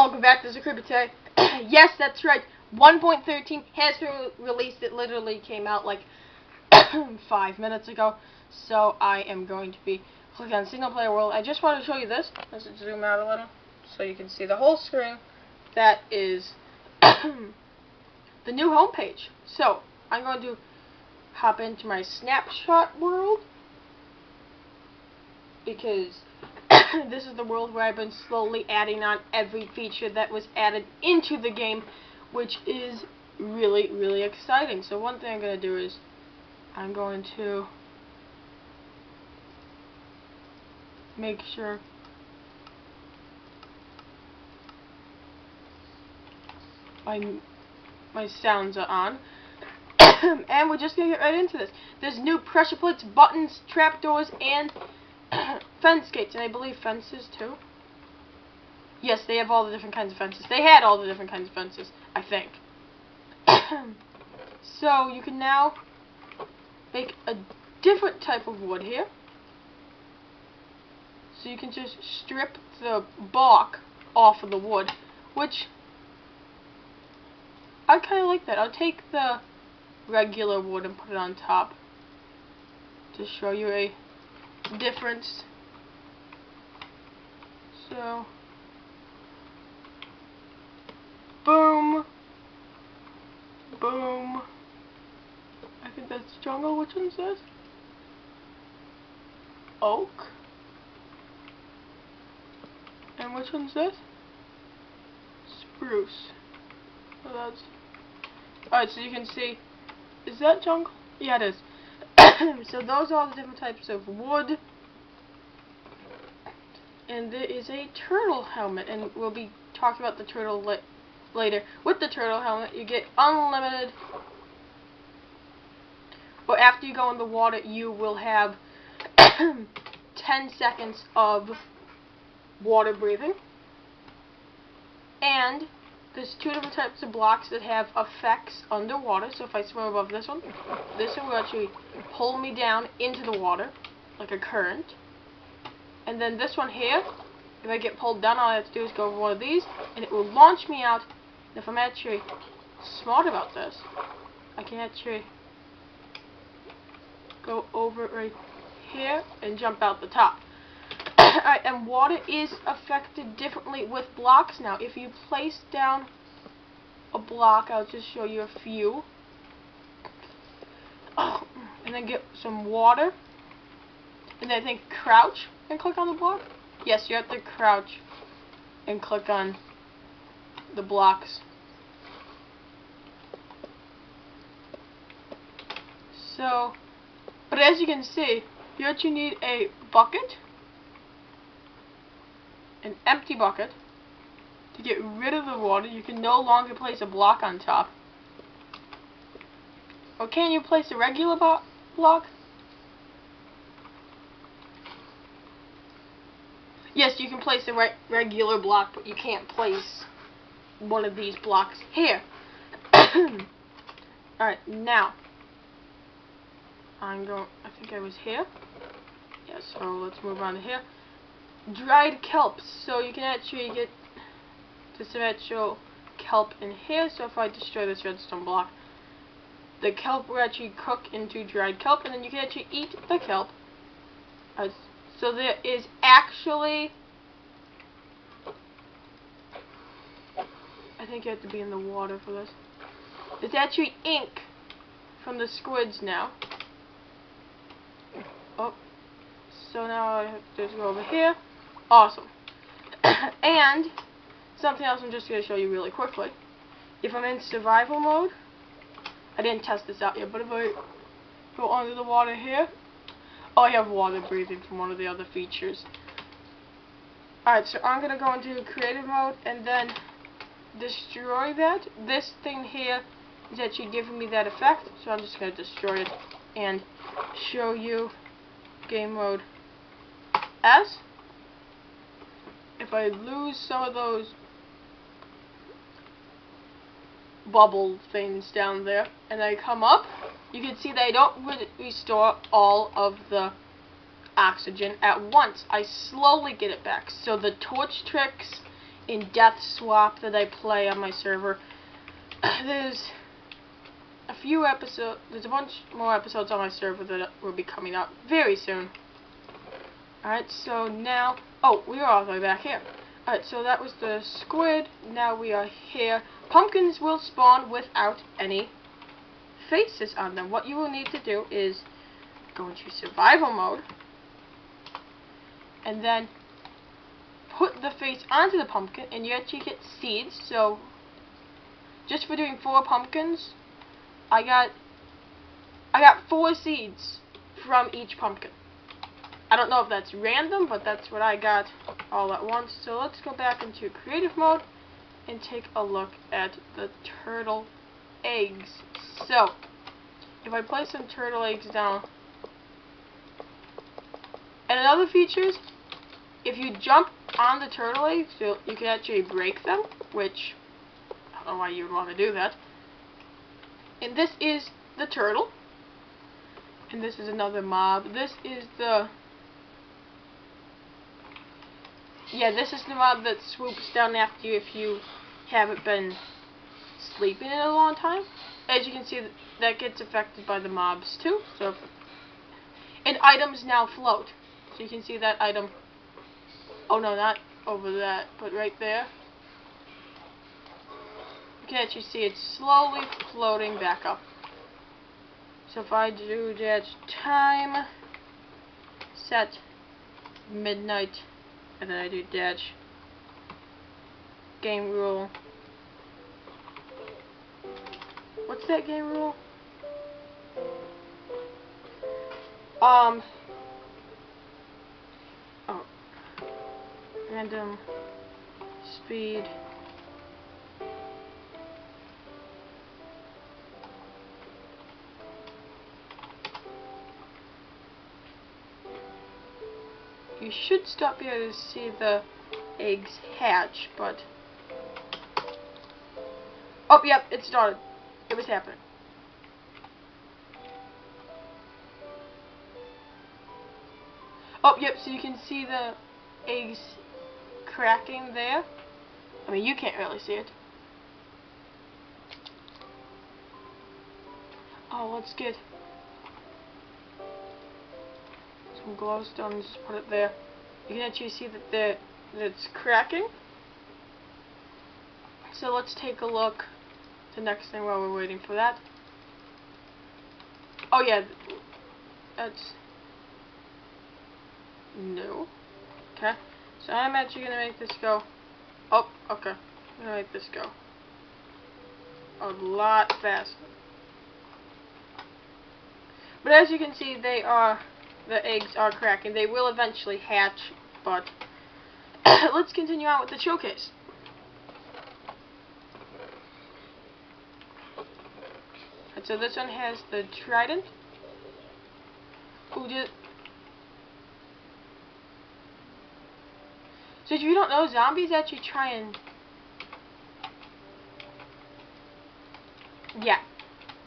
welcome back to Zakribatay. Yes, that's right. 1.13 has been released. It literally came out like 5 minutes ago. So I am going to be clicking on single player world. I just want to show you this. Let's zoom out a little so you can see the whole screen. That is the new homepage. So I'm going to hop into my snapshot world because this is the world where I've been slowly adding on every feature that was added into the game, which is really, really exciting. So one thing I'm going to do is I'm going to make sure my sounds are on. And we're just going to get right into this. There's new pressure plates, buttons, trapdoors, and fence gates, and I believe fences too. Yes, they have all the different kinds of fences. They had all the different kinds of fences, I think. So you can now make a different type of wood here. So you can just strip the bark off of the wood, which I kind of like that. I'll take the regular wood and put it on top to show you a difference. So boom, boom. I think that's jungle. Which one's this? Oak. And which one's this? Spruce. So that's alright. So you can see. Is that jungle? Yeah, it is. So those are all the different types of wood. And there is a turtle helmet, and we'll be talking about the turtle later. With the turtle helmet, you get unlimited. Or after you go in the water, you will have 10 seconds of water breathing. And there's two different types of blocks that have effects underwater. So if I swim above this one will actually pull me down into the water, like a current. And then this one here, if I get pulled down, all I have to do is go over one of these, and it will launch me out. And if I'm actually smart about this, I can actually go over right here and jump out the top. Alright, and water is affected differently with blocks now. If you place down a block, I'll just show you a few. And then get some water. And then I think crouch and click on the block. Yes, you have to crouch and click on the blocks. So, but as you can see, you actually need a bucket, an empty bucket, to get rid of the water. You can no longer place a block on top. Or can you place a regular block? Yes, you can place a regular block, but you can't place one of these blocks here. Alright, now I think I was here. Yeah, so let's move on to here. Dried kelp. So you can actually get some actual kelp in here. So if I destroy this redstone block, the kelp will actually cook into dried kelp, and then you can actually eat the kelp. So there is actually, I think you have to be in the water for this. There's actually ink from the squids now. Oh, so now all I have to do is go over here. Awesome. And something else I'm just going to show you really quickly. If I'm in survival mode, I didn't test this out yet, but if I go under the water here, oh, I have water breathing from one of the other features. Alright, so I'm going to go into creative mode and then destroy that. This thing here is actually giving me that effect, so I'm just going to destroy it and show you game mode S. If I lose some of those bubble things down there and I come up, you can see that I don't restore all of the oxygen at once. I slowly get it back. So the torch tricks in Death Swap that I play on my server. There's a few episodes, there's a bunch more episodes on my server that will be coming out very soon. Alright, so now, oh, we are all the way back here. Alright, so that was the squid, now we are here. Pumpkins will spawn without any faces on them. What you will need to do is go into survival mode, and then put the face onto the pumpkin, and you actually get seeds. So just for doing 4 pumpkins, I got 4 seeds from each pumpkin. I don't know if that's random, but that's what I got all at once. So let's go back into creative mode and take a look at the turtle eggs. So if I place some turtle eggs down, and another feature is, if you jump on the turtle eggs, you can actually break them, which I don't know why you would want to do that. And this is the turtle, and this is another mob. This is the mob that swoops down after you if you haven't been sleeping in a long time. As you can see, that gets affected by the mobs too. So, and items now float. So you can see that item. Oh no, not over that, but right there. You can actually see it slowly floating back up. So if I do that time, set midnight, and then I do dash game rule. What's that game rule? Oh, random speed. You should stop here to see the eggs hatch, but oh, yep, it started. It was happening. Oh, yep, so you can see the eggs cracking there. I mean, you can't really see it. Oh, let's get some glowstone and just put it there. You can actually see that it's cracking. So let's take a look. The next thing while we're waiting for that. Oh yeah, that's no. Okay, so I'm actually gonna make this go. Oh, okay. I'm gonna make this go a lot faster. But as you can see, the eggs are cracking. They will eventually hatch, but let's continue on with the showcase. And so this one has the trident. So if you don't know, zombies actually try and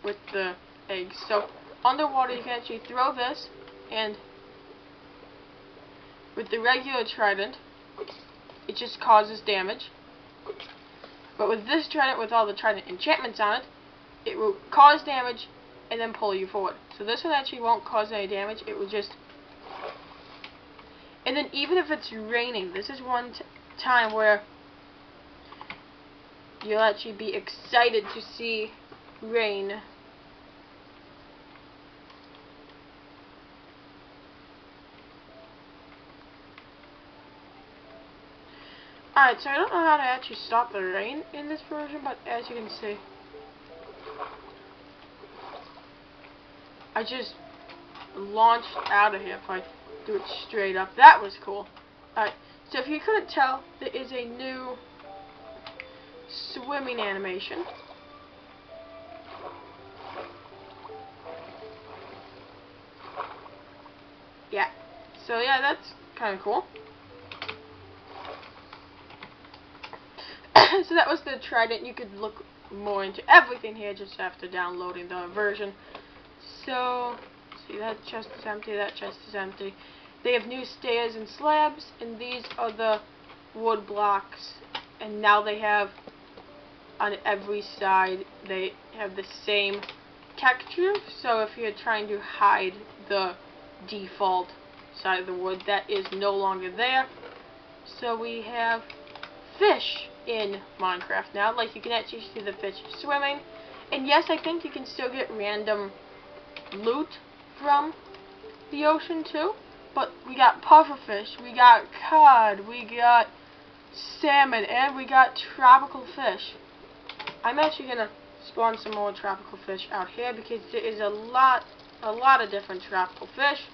with the eggs. So underwater you can actually throw this, and with the regular trident it just causes damage. But with this trident, with all the trident enchantments on it, it will cause damage and then pull you forward. So this one actually won't cause any damage. It will just... And then even if it's raining, this is one time where you'll actually be excited to see rain. Alright, so I don't know how to actually stop the rain in this version, but as you can see, I just launched out of here. If I do it straight up, that was cool. Alright, so if you couldn't tell, there is a new swimming animation. Yeah, so yeah, that's kind of cool. So that was the trident. You could look more into everything here just after downloading the version. So, see, that chest is empty, that chest is empty. They have new stairs and slabs, and these are the wood blocks and now they have on every side they have the same texture. So if you're trying to hide the default side of the wood, that is no longer there. So we have fish in Minecraft now. Like, you can actually see the fish swimming. And yes, I think you can still get random loot from the ocean too. But we got pufferfish, we got cod, we got salmon, and we got tropical fish. I'm actually gonna spawn some more tropical fish out here because there is a lot of different tropical fish.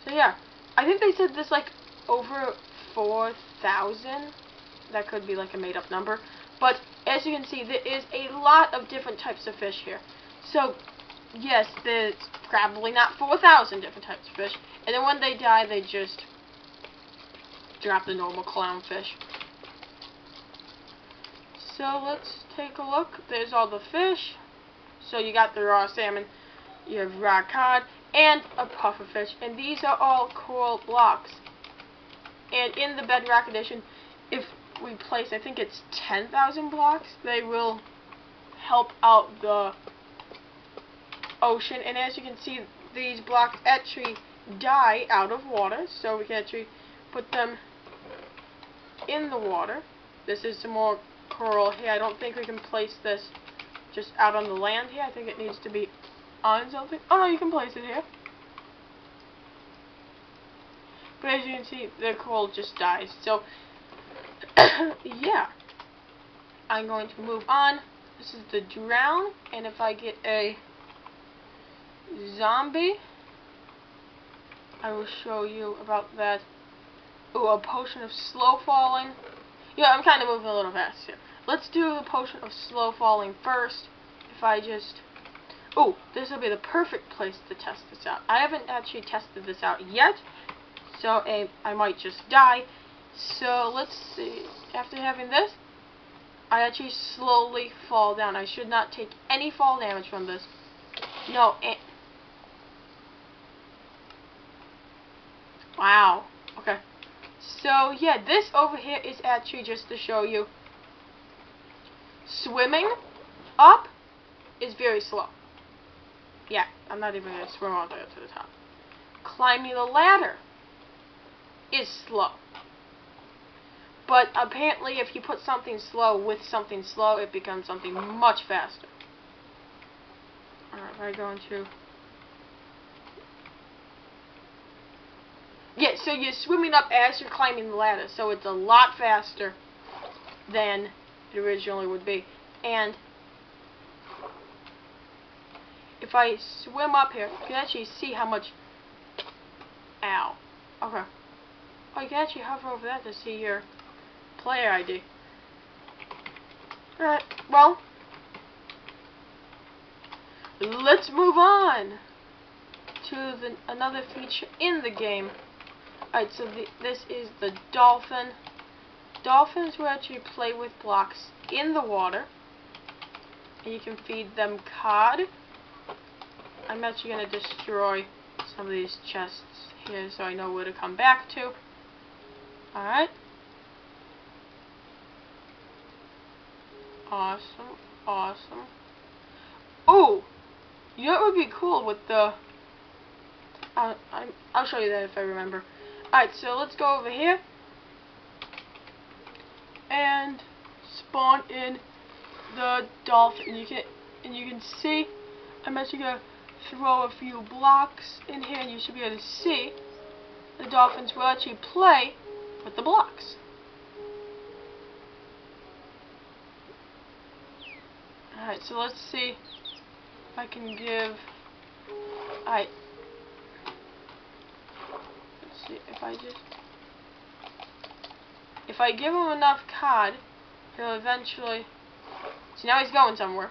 So yeah, I think they said there's like over 4,000. That could be like a made-up number. But as you can see, there is a lot of different types of fish here. So yes, there's probably not 4,000 different types of fish. And then when they die, they just drop the normal clownfish. So let's take a look. There's all the fish. So you got the raw salmon, you have raw cod, and a pufferfish. And these are all coral blocks. And in the Bedrock Edition, if we place, I think it's 10,000 blocks, they will help out the ocean. And as you can see, these blocks actually die out of water, so we can actually put them in the water. This is some more coral here. I don't think we can place this just out on the land here. I think it needs to be on something. Oh no, you can place it here. But as you can see, the coral just dies. So yeah, I'm going to move on. This is the drown, and if I get a zombie, I will show you about that. Ooh, a potion of slow falling. Yeah, I'm kind of moving a little fast here. Let's do the potion of slow falling first. If I just... Ooh, this will be the perfect place to test this out. I haven't actually tested this out yet, so I might just die. So let's see. After having this, I actually slowly fall down. I should not take any fall damage from this. No. Wow. Okay. So yeah, this over here is actually just to show you. Swimming up is very slow. Yeah, I'm not even going to swim all the way up to the top. Climbing the ladder is slow. But apparently if you put something slow with something slow, it becomes something much faster. Alright, we're going to... Yeah, so you're swimming up as you're climbing the ladder, so it's a lot faster than it originally would be. And if I swim up here, you can actually see how much... Ow. Okay. Oh, you can actually hover over that to see your player ID. Alright, well, let's move on to another feature in the game. Alright, so this is the dolphin. Dolphins will actually play with blocks in the water. And you can feed them cod. I'm actually going to destroy some of these chests here so I know where to come back to. Alright. Awesome, awesome. Ooh! You know what would be cool with the... I'll show you that if I remember. Alright, so let's go over here and spawn in the dolphin. And you can see I'm actually gonna throw a few blocks in here, and you should be able to see the dolphins will actually play with the blocks. Alright, so let's see if I can give... Alright. Let's see if I just... If I give him enough cod, he'll eventually... See, now he's going somewhere.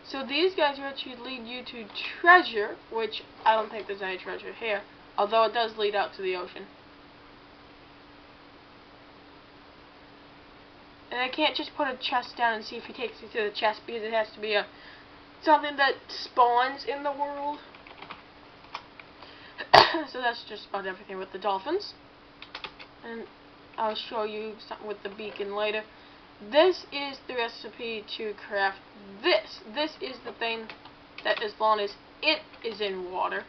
So these guys will actually lead you to treasure, which I don't think there's any treasure here, although it does lead out to the ocean. And I can't just put a chest down and see if he takes me to the chest, because it has to be a something that spawns in the world. So that's just about everything with the dolphins. And I'll show you something with the beacon later. This is the recipe to craft this. This is the thing that, as long as it is in water,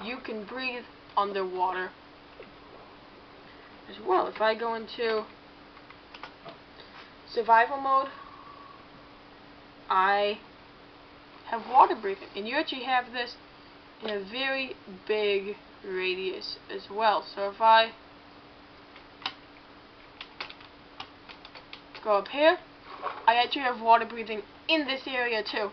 you can breathe underwater as well. If I go into survival mode, I have water breathing, and you actually have this in a very big radius as well. So if I go up here, I actually have water breathing in this area too.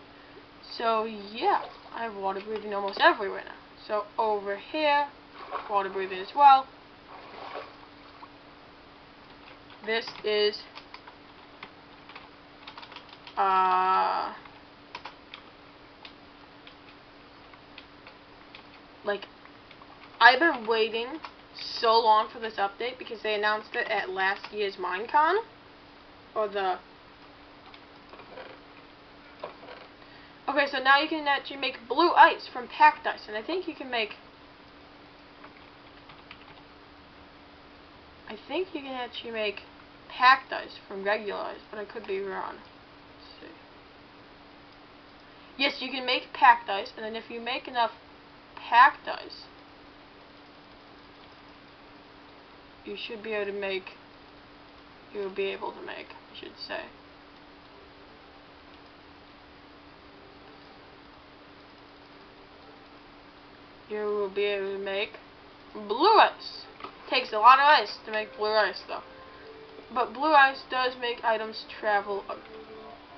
So yeah, I have water breathing almost everywhere now. So over here, water breathing as well. This is like, I've been waiting so long for this update because they announced it at last year's Minecon, or the... Okay, so now you can actually make blue ice from packed ice, and I think you can make... I think you can actually make packed ice from regular ice, but I could be wrong. Let's see. Yes, you can make packed ice, and then if you make enough packed ice, you should be able to make, I should say. You will be able to make blue ice. Takes a lot of ice to make blue ice though. But blue ice does make items travel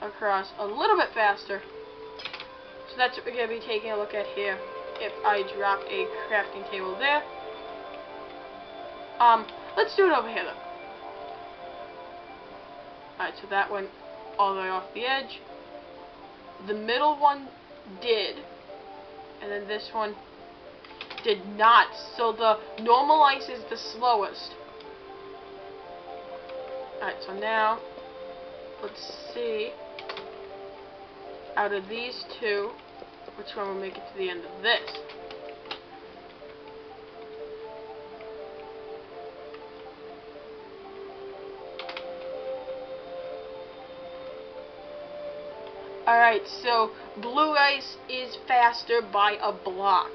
across a little bit faster. So that's what we're going to be taking a look at here. If I drop a crafting table there. Let's do it over here though. Alright, so that went all the way off the edge. The middle one did. And then this one did not. So the normal ice is the slowest. Alright, so now let's see, out of these two, which one will make it to the end of this. Alright, so blue ice is faster by a block.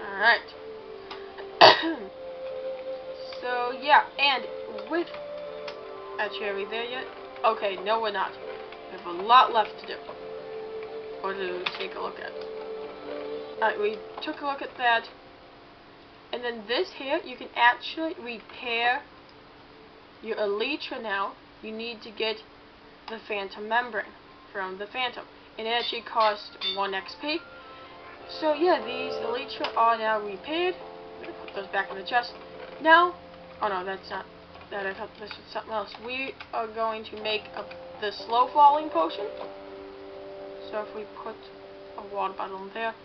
Alright. So yeah, and with... Actually, are we there yet? Okay, no we're not. We have a lot left to do. Or to take a look at. Alright, we took a look at that. And then this here, you can actually repair your elytra now. You need to get the phantom membrane from the phantom. And it actually costs 1 XP. So yeah, these elytra are now repaired. I'm gonna put those back in the chest. Now, oh no, that's not that. I thought this was something else. We are going to make the slow falling potion. So if we put a water bottle in there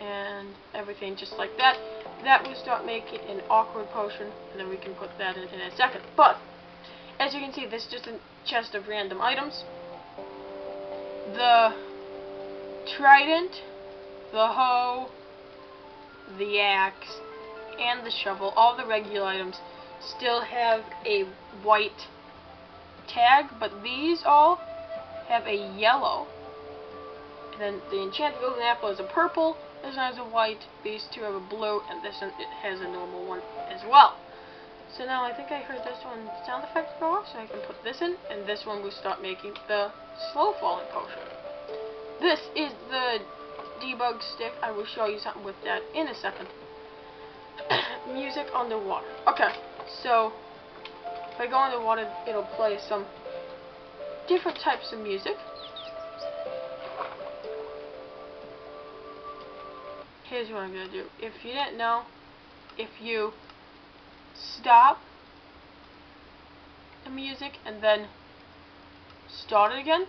and everything just like that, that will start making an awkward potion, and then we can put that in a second. But as you can see, this is just a chest of random items. The trident, the hoe, the axe, and the shovel, all the regular items, still have a white tag, but these all have a yellow. And then the enchanted golden apple is a purple, this one has a white, these two have a blue, and this one it has a normal one as well. So now I think I heard this one sound effect go off, so I can put this in, and this one will start making the slow falling potion. This is the debug stick. I will show you something with that in a second. Music underwater. Okay, so if I go underwater, it'll play some different types of music. Here's what I'm going to do. If you didn't know, if you stop the music and then start it again,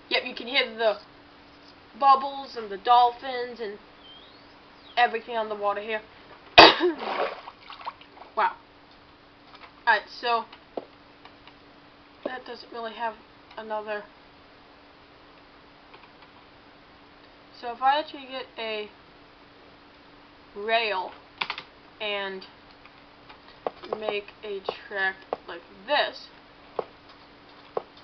yep, you can hear the bubbles and the dolphins and everything on the water here. Wow. Alright, so that doesn't really have another. So if I actually get a rail and make a track like this,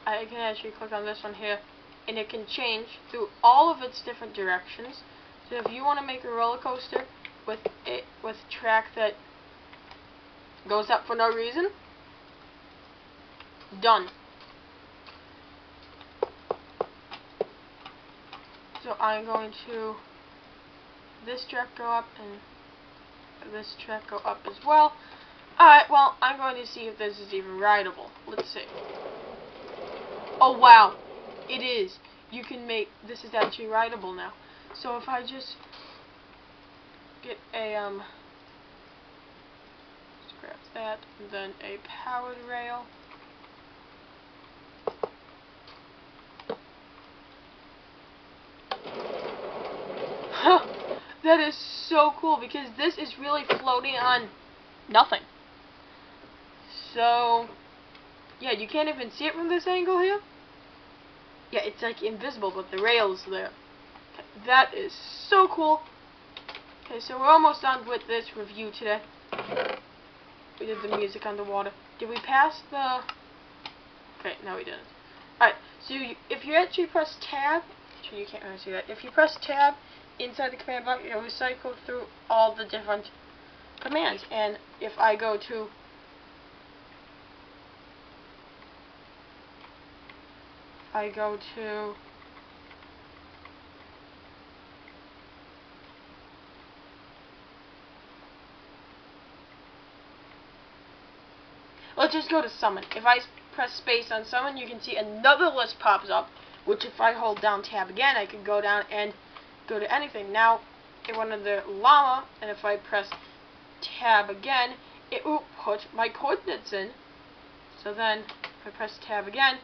I can actually click on this one here, and it can change through all of its different directions. So if you want to make a roller coaster with track that goes up for no reason, done. So I'm going to this track go up and this track go up as well. Alright, well, I'm going to see if this is even rideable. Let's see. Oh wow, it is. You can make, this is actually rideable now. So if I just get a, scrap that, and then a powered rail. That is so cool, because this is really floating on nothing. So, yeah, you can't even see it from this angle here. Yeah, it's like invisible, but the rail's there. Okay, that is so cool. Okay, so we're almost done with this review today. We did the music underwater. Did we pass the... Okay, no we didn't. Alright, so if you actually press tab, actually you can't really see that. If you press tab inside the command block, it'll recycle through all the different commands. And if I go to... let's just go to summon. If I press space on summon, you can see another list pops up, which if I hold down tab again, I can go down and go to anything. Now, it went to the llama, and if I press tab again, it will put my coordinates in. So then, if I press tab again,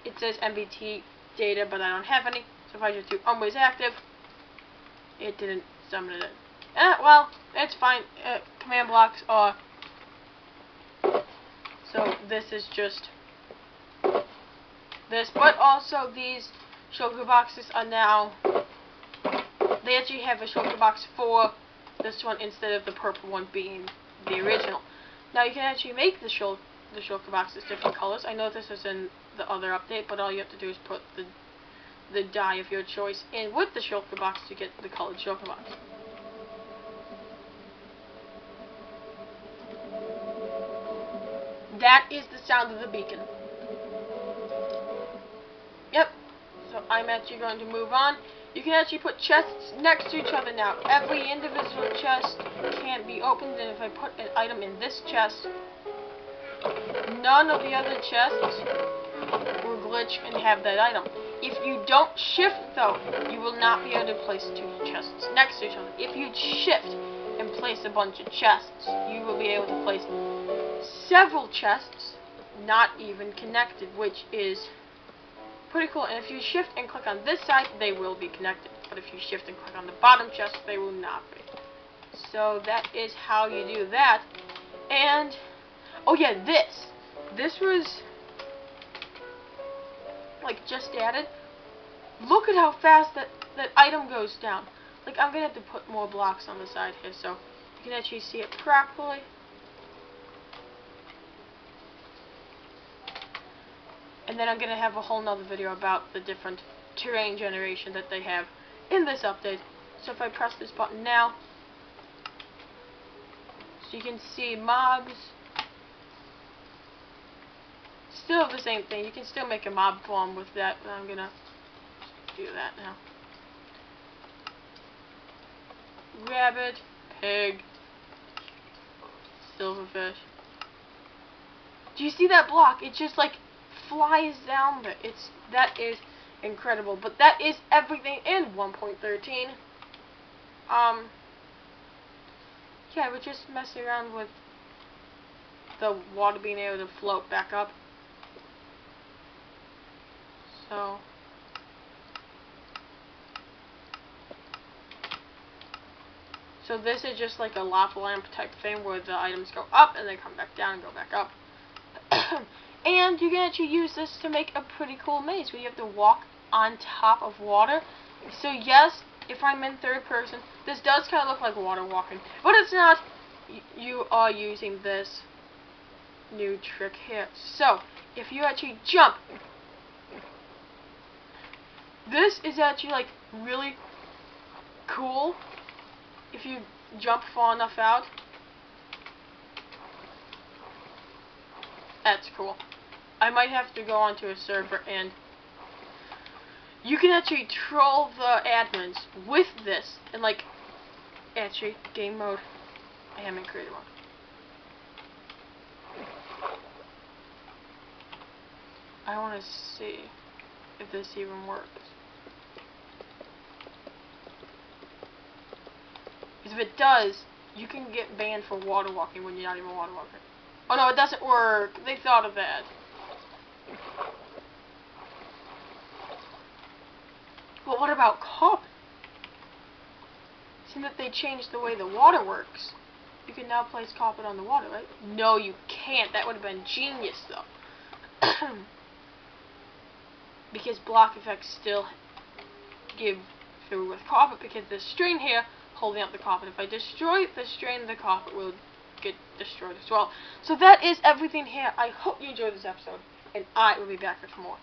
it says MBT data, but I don't have any. So if I just do always active, it didn't summon it in. Well, it's fine. Command blocks are... So this is just this, but also these shulker boxes are now, they actually have a shulker box for this one instead of the purple one being the original. Now you can actually make the shulker boxes different colors. I know this is in the other update, but all you have to do is put the dye of your choice in with the shulker box to get the colored shulker box. That is the sound of the beacon. Yep. So I'm actually going to move on. You can actually put chests next to each other now. Every individual chest can't be opened, and if I put an item in this chest, none of the other chests will glitch and have that item. If you don't shift, though, you will not be able to place two chests next to each other. If you shift and place a bunch of chests, you will be able to place several chests not even connected, which is pretty cool. And if you shift and click on this side, they will be connected, but if you shift and click on the bottom chest, they will not be. So that is how you do that. And oh yeah, this was like just added. Look at how fast that item goes down. Like, I'm gonna have to put more blocks on the side here so you can actually see it properly. And then I'm going to have a whole nother video about the different terrain generation that they have in this update. So if I press this button now, so you can see mobs. Still the same thing. You can still make a mob farm with that, but I'm going to do that now. Rabbit, pig, silverfish. Do you see that block? It just like flies down there. That is incredible. But that is everything in 1.13. Yeah, we're just messing around with the water being able to float back up. So So this is just like a lava lamp type thing where the items go up and they come back down and go back up. And you can actually use this to make a pretty cool maze where you have to walk on top of water. So yes, if I'm in third person, this does kind of look like water walking, but it's not. You are using this new trick here. So if you actually jump, this is actually like really cool. If you jump far enough out, that's cool. I might have to go onto a server and you can actually troll the admins with this and like actually game mode. I am in creative mode. I want to see if this even works. Because if it does, you can get banned for water walking when you're not even water walking. Oh no, it doesn't work. They thought of that. But what about carpet? Seems that they changed the way the water works. You can now place carpet on the water, right? No, you can't. That would have been genius, though. Because block effects still give through with carpet, because this string here holding up the carpet. If I destroy the string, the carpet will get destroyed as well. So that is everything here. I hope you enjoyed this episode, and I will be back with more.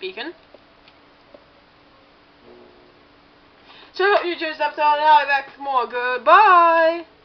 Beacon. So I hope you enjoyed this episode, and I'll be back with more. Goodbye!